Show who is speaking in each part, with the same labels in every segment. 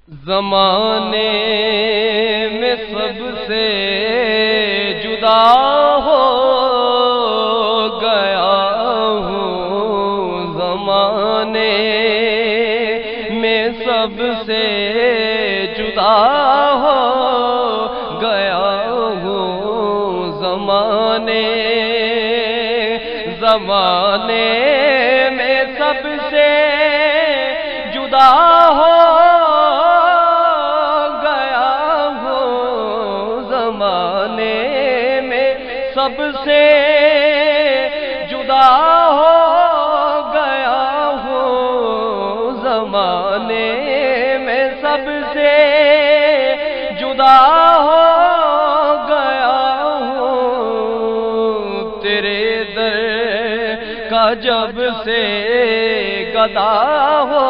Speaker 1: زمانے میں سب سے جدا ہو گیا ہوں، زمانے میں سب سے جدا ہو گیا ہوں، زمانے میں سب سے جدا ہو سب سے جدا ہو گیا ہوں، زمانے میں سب سے جدا ہو گیا ہوں، تیرے در کا جب سے گدا ہو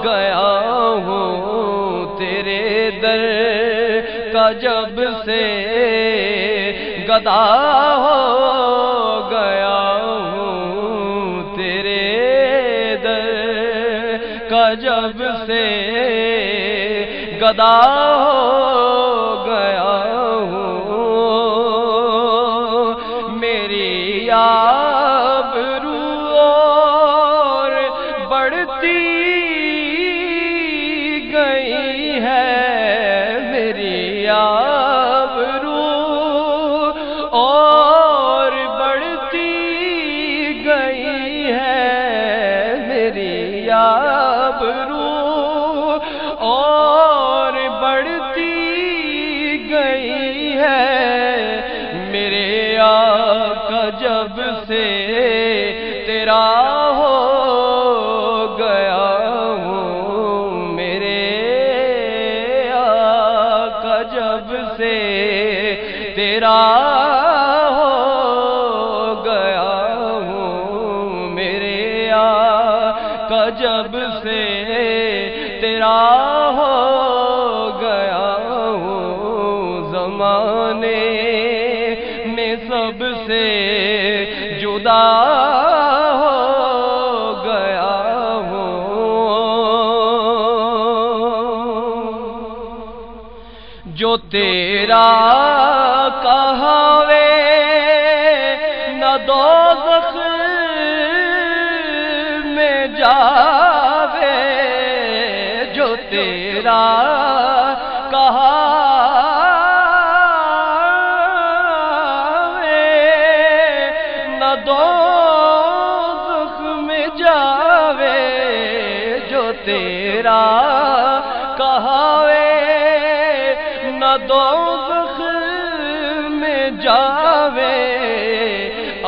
Speaker 1: گیا ہوں، تیرے در کا جب سے گدا ہو گیا ہوں، تیرے در کا جب سے گدا ہو گیا ہوں، میری آبرو اور بڑھتی گئی ہے، میری آبرو اور بڑھتی گئی ہے، میری آبرو اور بڑھتی گئی ہے، میرے آقا جب سے تیرا ہو گیا ہوں، میرے آقا جب سے تیرا جب سے تیرا ہو گیا ہوں، زمانے میں سب سے جدا ہو گیا ہوں، جو تیرا کہاوے نہ دوزخ میں جاوے، جو تیرا کہاوے نہ دوزخ میں جاوے، جو تیرا کہاوے نہ دوزخ میں جاوے،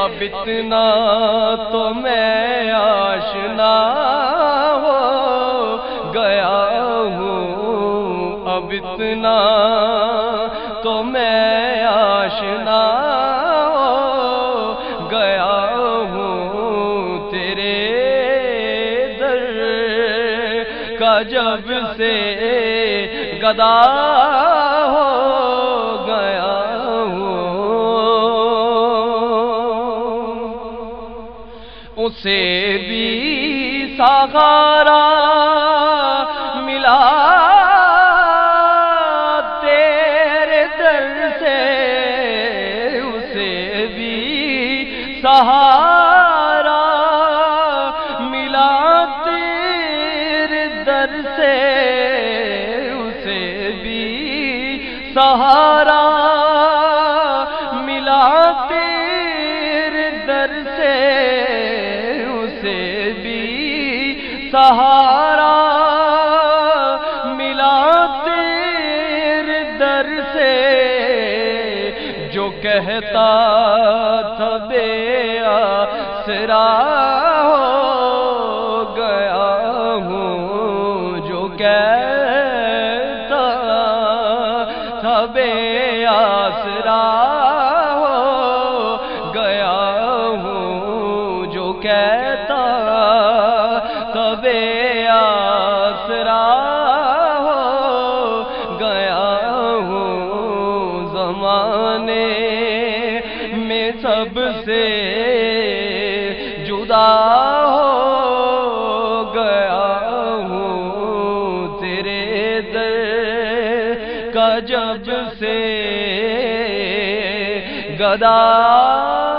Speaker 1: اب اتنا تو میں آشنا ہو گیا ہوں، اب اتنا تو میں آشنا ہو گیا ہوں، تیرے در کا جب سے گدا ہو گیا اسے بھی سہارا ملا تیرے در سے، اسے بھی سہارا ملا تیرے در سے، اسے بھی سہارا ملا تیرے در سے، سہارا ملا تیرے در سے، جو کہتا تھا بے آسرا ہو گیا ہوں، جو کہتا تھا بے آسرا ہو گیا ہوں، جو کہتا بے آسرا ہو گیا ہوں، زمانے میں سب سے جدا ہو گیا ہوں، تیرے کا جب سے گدا